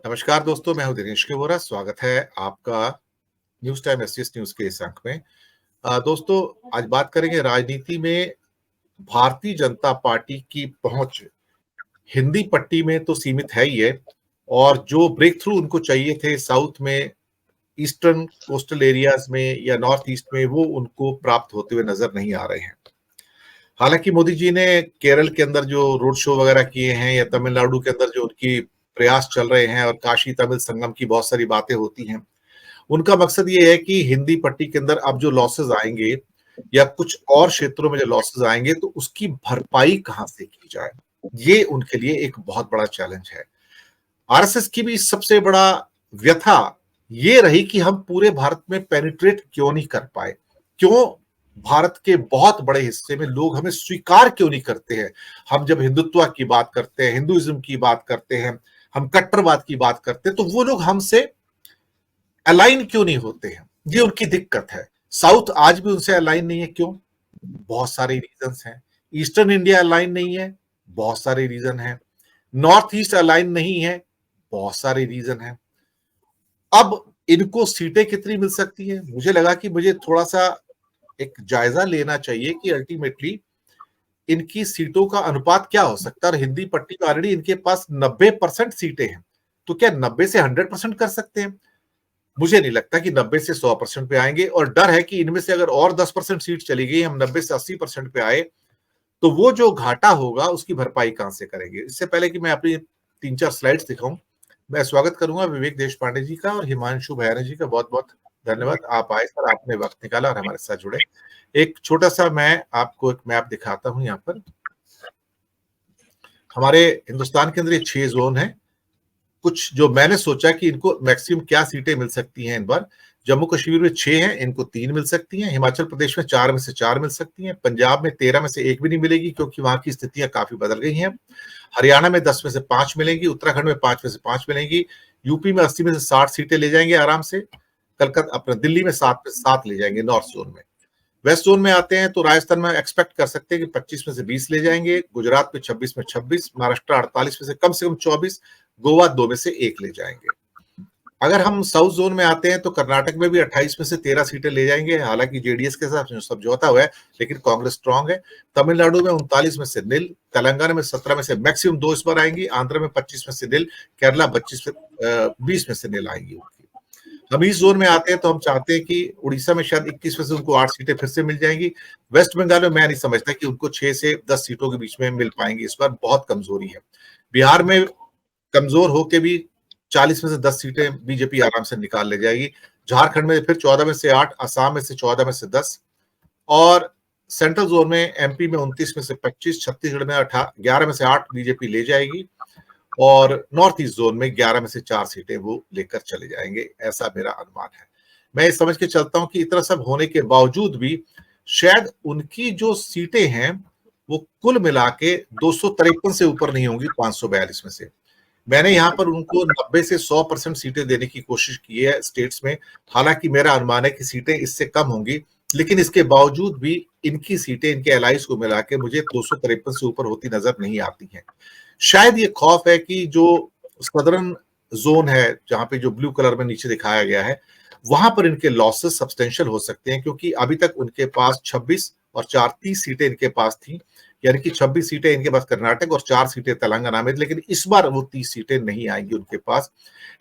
नमस्कार दोस्तों, मैं हूं दिनेश के वोरा। स्वागत है आपका न्यूज टाइम एसएस न्यूज के इस अंक में। दोस्तों, आज बात करेंगे राजनीति में भारतीय जनता पार्टी की पहुंच हिंदी पट्टी में तो सीमित है ही है, और जो ब्रेक थ्रू उनको चाहिए थे साउथ में, ईस्टर्न कोस्टल एरियाज में या नॉर्थ ईस्ट में, वो उनको प्राप्त होते हुए नजर नहीं आ रहे हैं। हालांकि मोदी जी ने केरल के अंदर जो रोड शो वगैरह किए हैं या तमिलनाडु के अंदर जो उनकी प्रयास चल रहे हैं और काशी तमिल संगम की बहुत सारी बातें होती हैं, उनका मकसद ये है कि हिंदी पट्टी के अंदर अब जो लॉसेस आएंगे या कुछ और क्षेत्रों में जो लॉसेस आएंगे तो उसकी भरपाई कहां से की जाए, ये उनके लिए एक बहुत बड़ा चैलेंज है। आरएसएस की भी सबसे बड़ा व्यथा ये रही कि हम पूरे भारत में पेनिट्रेट क्यों नहीं कर पाए, क्यों भारत के बहुत बड़े हिस्से में लोग हमें स्वीकार क्यों नहीं करते हैं। हम जब हिंदुत्व की बात करते हैं, हिंदुइज्म की बात करते हैं, हम कट्टरवाद की बात करते हैं, तो वो लोग हमसे अलाइन क्यों नहीं होते हैं। ये उनकी दिक्कत है। साउथ आज भी उनसे अलाइन नहीं है। क्यों? बहुत सारे रीजंस हैं। ईस्टर्न इंडिया अलाइन नहीं है, बहुत सारे रीजन है। नॉर्थ ईस्ट अलाइन नहीं है, बहुत सारे रीजन है। अब इनको सीटें कितनी मिल सकती है, मुझे लगा कि मुझे थोड़ा सा एक जायजा लेना चाहिए कि अल्टीमेटली इनकी सीटों का अनुपात क्या हो सकता है। और हिंदी पट्टी में ऑलरेडी इनके पास 90% सीटें हैं, तो क्या 90 से 100% कर सकते हैं? मुझे नहीं लगता कि 90 से 100% पे आएंगे, और डर है कि इनमें से अगर और 10% सीट चली गई, हम 90 से 80% पे आए, तो वो जो घाटा होगा उसकी भरपाई कहां से करेंगे। इससे पहले कि मैं अपनी 3-4 स्लाइड्स दिखाऊं, मैं स्वागत करूंगा विवेक देश पांडे जी का और हिमांशु भैया जी का। बहुत बहुत धन्यवाद, आप आए सर, आपने वक्त निकाला और हमारे साथ जुड़े। एक छोटा सा मैं आपको एक मैप दिखाता हूं। यहाँ पर हमारे हिंदुस्तान के अंदर ये 6 जोन है। कुछ जो मैंने सोचा कि इनको मैक्सिमम क्या सीटें मिल सकती हैं इन बार। जम्मू कश्मीर में 6 हैं, इनको 3 मिल सकती हैं। हिमाचल प्रदेश में 4 में से 4 मिल सकती हैं। पंजाब में 13 में से 1 भी नहीं मिलेगी, क्योंकि वहां की स्थितियां काफी बदल गई हैं। हरियाणा में 10 में से 5 मिलेंगी। उत्तराखंड में 5 में से 5 मिलेंगी। यूपी में 80 में से 60 सीटें ले जाएंगे आराम से। कलकत्ता अपना दिल्ली में 7 में से 7 ले जाएंगे नॉर्थ जोन में। वेस्ट जोन में आते हैं तो राजस्थान में एक्सपेक्ट कर सकते हैं कि 25 में से 20 ले जाएंगे। गुजरात में 26 में 26, महाराष्ट्र 48 में से कम 24, गोवा 2 में से 1 ले जाएंगे। अगर हम साउथ जोन में आते हैं तो कर्नाटक में भी 28 में से 13 सीटें ले जाएंगे। हालांकि जेडीएस के साथ समझौता हुआ है, लेकिन कांग्रेस स्ट्रांग है। तमिलनाडु में 39 में से निल, तेलंगाना में 17 में से मैक्सिमम 2 इस बार आएंगी, आंध्र में 25 में से निल, केरला 20 में से निल आएंगी। हम इस जोन में आते हैं तो हम चाहते हैं कि उड़ीसा में शायद 21 में से उनको 8 सीटें फिर से मिल जाएंगी। वेस्ट बंगाल में मैं नहीं समझता कि उनको 6 से 10 सीटों के बीच में मिल पाएंगी, इस बार बहुत कमजोरी है। बिहार में कमजोर होके भी 40 में से 10 सीटें बीजेपी आराम से निकाल ले जाएगी। झारखंड में फिर 14 में से 8, असम में से 14 में से 10, और सेंट्रल जोन में एमपी में 29 में से 25, छत्तीसगढ़ में 11 में से 8 बीजेपी ले जाएगी, और नॉर्थ ईस्ट जोन में 11 में से 4 सीटें वो लेकर चले जाएंगे, ऐसा मेरा अनुमान है। मैं ये समझ के चलता हूं कि इतना सब होने के बावजूद भी शायद उनकी जो सीटें हैं वो कुल मिला के 253 से ऊपर नहीं होंगी 542 में से। मैंने यहाँ पर उनको 90 से 100% सीटें देने की कोशिश की है स्टेट्स में। हालांकि मेरा अनुमान है कि सीटें इससे कम होंगी, लेकिन इसके बावजूद भी इनकी सीटें इनके एलाइज को मिला के मुझे 253 से ऊपर होती नजर नहीं आती हैं। शायद ये खौफ है कि जो सदर्न जोन है, जहां पे जो ब्लू कलर में नीचे दिखाया गया है, वहां पर इनके लॉसेस सब्सटेंशियल हो सकते हैं, क्योंकि अभी तक उनके पास 26 और 4 30 सीटें इनके पास थी, यानी कि 26 सीटें इनके पास कर्नाटक और 4 सीटें तेलंगाना में, लेकिन इस बार वो 30 सीटें नहीं आएंगी उनके पास।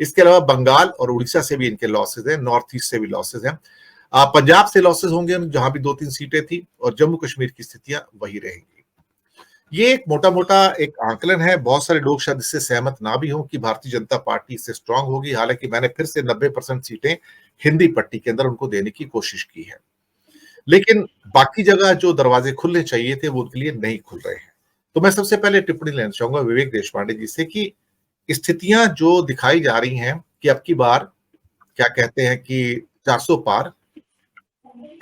इसके अलावा बंगाल और उड़ीसा से भी इनके लॉसेज हैं, नॉर्थ ईस्ट से भी लॉसेज हैं, पंजाब से लॉसेज होंगे जहां भी 2-3 सीटें थी, और जम्मू कश्मीर की स्थितियां वही रहेंगी। ये एक मोटा मोटा एक आंकलन है। बहुत सारे लोग शायद इससे सहमत ना भी हों कि भारतीय जनता पार्टी इससे स्ट्रांग होगी। हालांकि मैंने फिर से 90% सीटें हिंदी पट्टी के अंदर उनको देने की कोशिश की है, लेकिन बाकी जगह जो दरवाजे खुलने चाहिए थे वो उनके लिए नहीं खुल रहे हैं। तो मैं सबसे पहले टिप्पणी लेना चाहूंगा विवेक देश पांडे जी से कि स्थितियां जो दिखाई जा रही हैं कि अब की बार क्या कहते हैं कि 400 पार,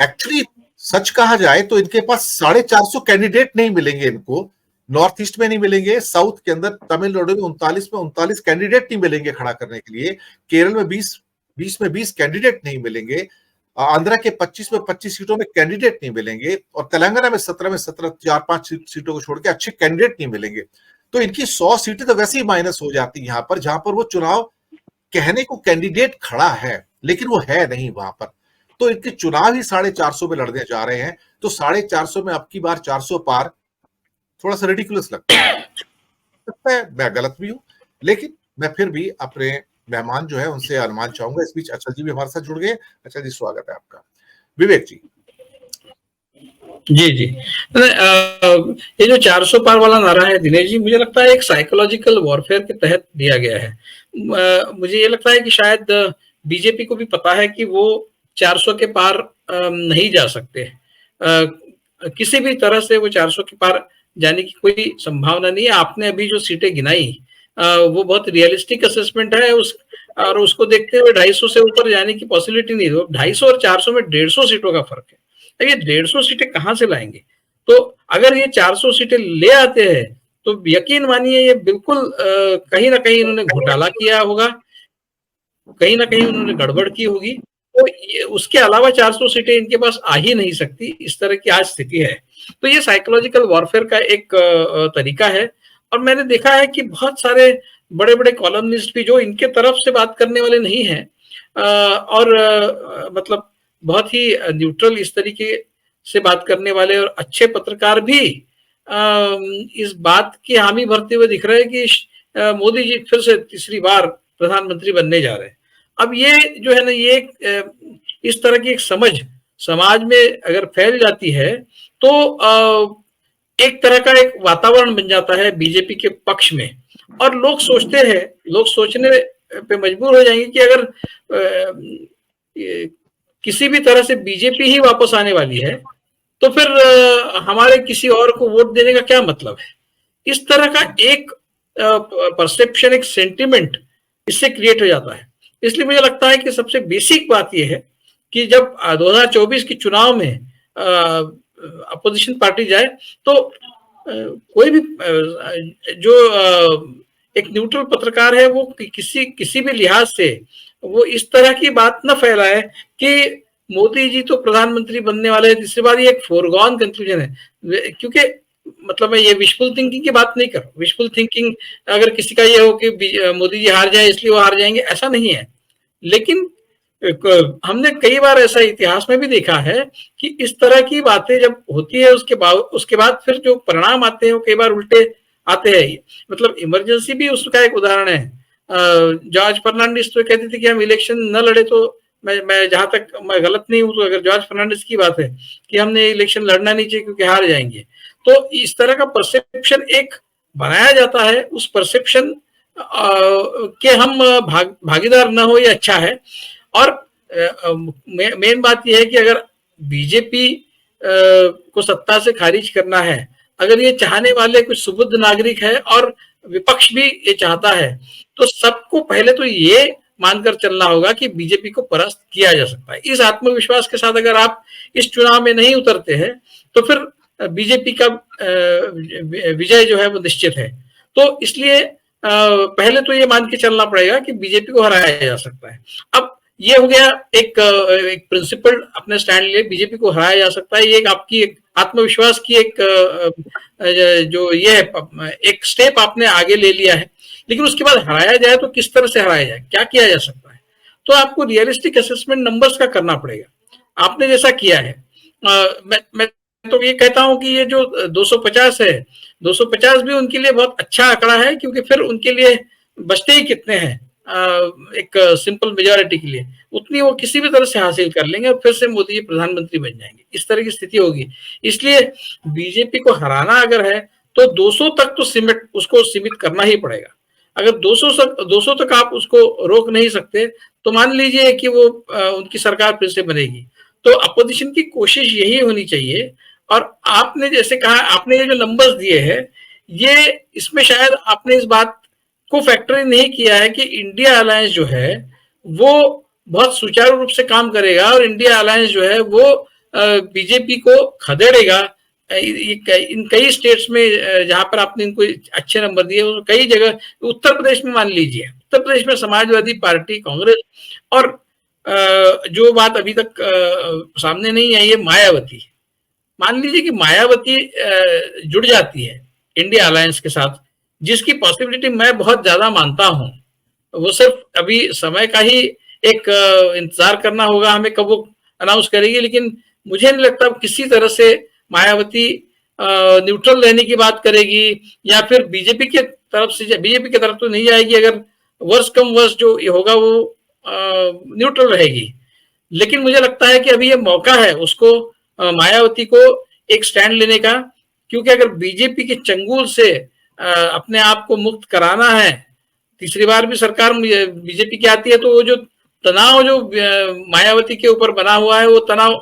एक्चुअली सच कहा जाए तो इनके पास 450 कैंडिडेट नहीं मिलेंगे। इनको नॉर्थ ईस्ट में नहीं मिलेंगे, साउथ के अंदर तमिलनाडु में 39 कैंडिडेट नहीं मिलेंगे खड़ा करने के लिए, केरल में 20 में 20 कैंडिडेट नहीं मिलेंगे, आंध्रा के 25 में 25 सीटों में कैंडिडेट नहीं मिलेंगे, और तेलंगाना में 17 में 17 4-5 सीटों को छोड़ के अच्छे कैंडिडेट नहीं मिलेंगे। तो इनकी 100 सीटें तो वैसे ही माइनस हो जाती है यहाँ पर, जहां पर वो चुनाव कहने को कैंडिडेट खड़ा है लेकिन वो है नहीं वहां पर, तो इनके चुनाव ही 450 में लड़ने जा रहे हैं, तो 450 में अब की बार 400 पार थोड़ा सा रेडिकुलस लगता है, मैं गलत भी हूं, लेकिन मैं फिर भी अपने मेहमान जो है उनसे अनुमान चाहूंगा। इस बीच अचल जी भी हमारे साथ जुड़ गए। अचल जी, स्वागत है आपका। विवेक जी। जी जी, ये जो 400 पार वाला नारा है दिनेश जी, मुझे लगता है एक साइकोलॉजिकल वॉरफेयर के तहत दिया गया है। मुझे ये लगता है कि शायद बीजेपी को भी पता है कि वो 400 के पार नहीं जा सकते, किसी भी तरह से वो 400 के पार जाने की कोई संभावना नहीं है। आपने अभी जो सीटें गिनाई वो बहुत रियलिस्टिक असेसमेंट है, और उसको देखते हुए 250 से ऊपर जाने की पॉसिबिलिटी नहीं है। 250 और 400 में 150 सीटों का फर्क है। ये 150 सीटें कहां से लाएंगे? तो अगर ये 400 सीटें ले आते हैं तो यकीन मानिए ये बिल्कुल कहीं ना कहीं इन्होंने घोटाला किया होगा, कहीं ना कहीं उन्होंने गड़बड़ की होगी। तो उसके अलावा 400 सीटें इनके पास आ ही नहीं सकती, इस तरह की आज स्थिति है। तो ये साइकोलॉजिकल वॉरफेयर का एक तरीका है। और मैंने देखा है कि बहुत सारे बड़े बड़े कॉलमनिस्ट भी जो इनके तरफ से बात करने वाले नहीं है, और मतलब बहुत ही न्यूट्रल इस तरीके से बात करने वाले और अच्छे पत्रकार भी इस बात की हामी भरते हुए दिख रहे हैं कि मोदी जी फिर से तीसरी बार प्रधानमंत्री बनने जा रहे हैं। अब ये जो है ना, ये इस तरह की एक समझ समाज में अगर फैल जाती है तो एक तरह का एक वातावरण बन जाता है बीजेपी के पक्ष में, और लोग सोचते हैं, लोग सोचने पे मजबूर हो जाएंगे कि अगर किसी भी तरह से बीजेपी ही वापस आने वाली है तो फिर हमारे किसी और को वोट देने का क्या मतलब है। इस तरह का एक परसेप्शन, एक सेंटिमेंट इससे क्रिएट हो जाता है। इसलिए मुझे लगता है कि सबसे बेसिक बात यह है कि जब 2024 के चुनाव में अपोजिशन पार्टी जाए तो कोई भी जो एक न्यूट्रल पत्रकार है वो किसी भी लिहाज से वो इस तरह की बात न फैलाए कि मोदी जी तो प्रधानमंत्री बनने वाले हैं तीसरी बार। ये एक फोरगॉन कंक्लूजन है, क्योंकि मतलब मैं ये विशफुल थिंकिंग की बात नहीं कर रहा। विशफुल थिंकिंग अगर किसी का ये हो कि मोदी जी हार जाए इसलिए वो हार जाएंगे, ऐसा नहीं है। लेकिन हमने कई बार ऐसा इतिहास में भी देखा है कि इस तरह की बातें जब होती है उसके बाद फिर जो परिणाम आते हैं वो कई बार उल्टे आते हैं। मतलब इमरजेंसी भी उसका एक उदाहरण है। जॉर्ज फर्नांडिस तो कहते थे कि हम इलेक्शन न लड़े तो मैं जहां तक मैं गलत नहीं हूं तो अगर जॉर्ज फर्नांडिस की बात है कि हमने इलेक्शन लड़ना नहीं चाहिए क्योंकि हार जाएंगे, तो इस तरह का परसेप्शन एक बनाया जाता है। उस परसेप्शन के हम भागीदार न हो ये अच्छा है। और मेन बात यह है कि अगर बीजेपी को सत्ता से खारिज करना है, अगर ये चाहने वाले कुछ सुबुद्ध नागरिक है और विपक्ष भी ये चाहता है, तो सबको पहले तो ये मानकर चलना होगा कि बीजेपी को परास्त किया जा सकता है। इस आत्मविश्वास के साथ अगर आप इस चुनाव में नहीं उतरते हैं तो फिर बीजेपी का विजय जो है वो निश्चित है। तो इसलिए पहले तो ये मान के चलना पड़ेगा कि बीजेपी को हराया जा सकता है। अब ये हो गया एक प्रिंसिपल अपने स्टैंड लिए, बीजेपी को हराया जा सकता है। ये एक आपकी एक आत्मविश्वास की एक जो ये है एक स्टेप आपने आगे ले लिया है। लेकिन उसके बाद हराया जाए तो किस तरह से हराया जाए, क्या किया जा सकता है, तो आपको रियलिस्टिक असेसमेंट नंबर्स का करना पड़ेगा। आपने जैसा किया है, मैं तो ये कहता हूं कि ये जो 250 है, 250 भी उनके लिए बहुत अच्छा आंकड़ा है, क्योंकि फिर उनके लिए बचते ही कितने हैं एक सिंपल मेजॉरिटी के लिए, उतनी वो किसी भी तरह से हासिल कर लेंगे और फिर से मोदी जी प्रधानमंत्री बन जाएंगे। इस तरह की स्थिति होगी। इसलिए बीजेपी को हराना अगर है तो 200 तक तो उसको सीमित करना ही पड़ेगा। अगर 200 तक आप उसको रोक नहीं सकते तो मान लीजिए कि वो उनकी सरकार फिर से बनेगी। तो अपोजिशन की कोशिश यही होनी चाहिए। और आपने जैसे कहा, आपने ये जो नंबर्स दिए हैं, ये इसमें शायद आपने इस बात को फैक्टर नहीं किया है कि इंडिया अलायंस जो है वो बहुत सुचारू रूप से काम करेगा और इंडिया अलायंस जो है वो बीजेपी को खदेड़ेगा। इन कई स्टेट्स में जहां पर आपने इनको अच्छे नंबर दिए, कई जगह उत्तर प्रदेश में मान लीजिए, उत्तर प्रदेश में समाजवादी पार्टी, कांग्रेस, और जो बात अभी तक सामने नहीं आई है मायावती, मान लीजिए कि मायावती जुड़ जाती है इंडिया अलायंस के साथ, जिसकी पॉसिबिलिटी मैं बहुत ज्यादा मानता हूं, वो सिर्फ अभी समय का ही एक इंतजार करना होगा हमें कब वो अनाउंस करेगी। लेकिन मुझे नहीं लगता किसी तरह से मायावती न्यूट्रल रहने की बात करेगी या फिर बीजेपी की तरफ तो नहीं जाएगी। अगर वर्ष कम वर्ष जो होगा वो न्यूट्रल रहेगी। लेकिन मुझे लगता है कि अभी ये मौका है उसको मायावती को एक स्टैंड लेने का, क्योंकि अगर बीजेपी के चंगुल से अपने आप को मुक्त कराना है, तीसरी बार भी सरकार बीजेपी की आती है, तो वो जो तनाव जो मायावती के ऊपर बना हुआ है वो तनाव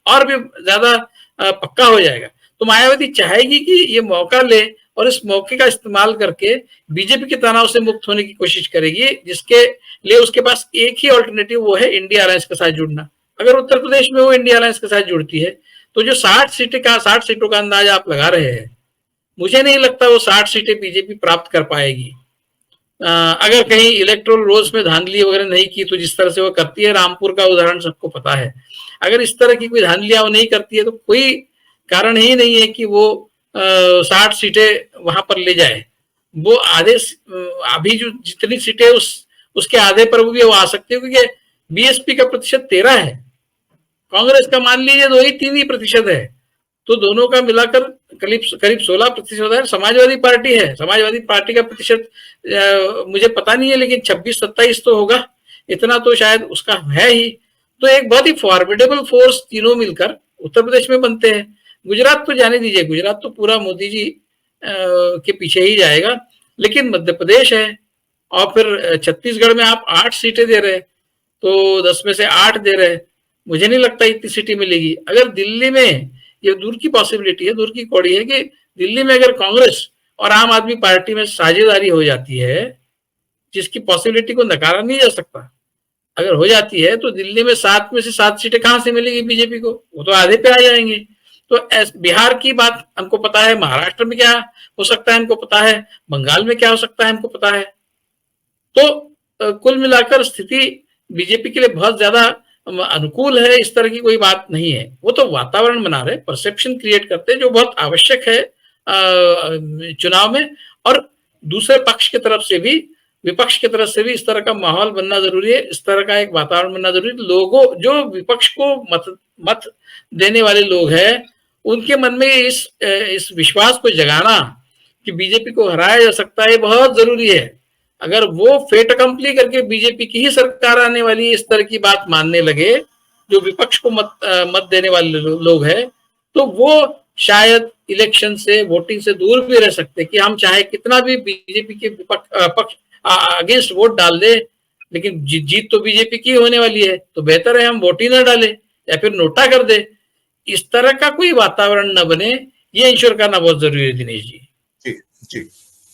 और भी ज्यादा पक्का हो जाएगा। तो मायावती चाहेगी कि ये मौका ले और इस मौके का इस्तेमाल करके बीजेपी के तनाव से मुक्त होने की कोशिश करेगी, जिसके लिए उसके पास एक ही ऑल्टरनेटिव वो है इंडिया अलायंस के साथ जुड़ना। अगर उत्तर प्रदेश में वो इंडिया अलायंस के साथ जुड़ती है तो जो 60 सीटों का अंदाज आप लगा रहे हैं, मुझे नहीं लगता वो 60 सीटें बीजेपी प्राप्त कर पाएगी। अगर कहीं इलेक्ट्रोल रोल्स में धांधली वगैरह नहीं की तो जिस तरह से वो करती है, रामपुर का उदाहरण सबको पता है, अगर इस तरह की कोई धांधलियां वो नहीं करती है तो कोई कारण ही नहीं है कि वो 60 सीटें वहां पर ले जाए। वो आधे अभी जो जितनी सीटें उसके आधे पर भी वो आ सकती है, क्योंकि बीएसपी का प्रतिशत 13 है, कांग्रेस का मान लीजिए 2-3% है, तो दोनों का मिलाकर करीब 16% है। समाजवादी पार्टी है, समाजवादी पार्टी का प्रतिशत मुझे पता नहीं है, लेकिन 26-27 तो होगा, इतना तो शायद उसका है ही। तो एक बहुत ही फॉर्मिडेबल फोर्स तीनों मिलकर उत्तर प्रदेश में बनते हैं। गुजरात तो जाने दीजिए, गुजरात तो पूरा मोदी जी के पीछे ही जाएगा, लेकिन मध्य प्रदेश है और फिर छत्तीसगढ़ में आप 8 सीटें दे रहे, तो 10 में से 8 दे रहे, मुझे नहीं लगता इतनी सीटें मिलेगी। अगर दिल्ली में, ये दूर की पॉसिबिलिटी है, दूर की कौड़ी है कि दिल्ली में अगर कांग्रेस और आम आदमी पार्टी में साझेदारी हो जाती है, जिसकी पॉसिबिलिटी को नकारा नहीं जा सकता, अगर हो जाती है तो दिल्ली में 7 में से 7 सीटें कहां से मिलेगी बीजेपी को, वो तो आधे पे आ जाएंगे। तो बिहार की बात हमको पता है, महाराष्ट्र में क्या हो सकता है हमको पता है, बंगाल में क्या हो सकता है हमको पता है। तो कुल मिलाकर स्थिति बीजेपी के लिए बहुत ज्यादा अनुकूल है, इस तरह की कोई बात नहीं है। वो तो वातावरण बना रहे, परसेप्शन क्रिएट करते हैं, जो बहुत आवश्यक है चुनाव में। और दूसरे पक्ष की तरफ से भी, विपक्ष की तरफ से भी इस तरह का माहौल बनना जरूरी है, इस तरह का एक वातावरण बनना जरूरी है। लोगों, जो विपक्ष को मत देने वाले लोग हैं, उनके मन में इस विश्वास को जगाना कि बीजेपी को हराया जा सकता है, बहुत जरूरी है। अगर वो फेट अकम्पली करके बीजेपी की ही सरकार आने वाली इस तरह की बात मानने लगे, जो विपक्ष को मत देने वाले लोग हैं, तो वो शायद इलेक्शन से, वोटिंग से दूर भी रह सकते कि हम चाहे कितना भी बीजेपी के पक्ष अगेंस्ट वोट डाल दे, लेकिन जीत तो बीजेपी की होने वाली है, तो बेहतर है हम वोट ही ना डाले या फिर नोटा कर दे। इस तरह का कोई वातावरण न बने, ये इंश्योर करना बहुत जरूरी है दिनेश जी। जी जी।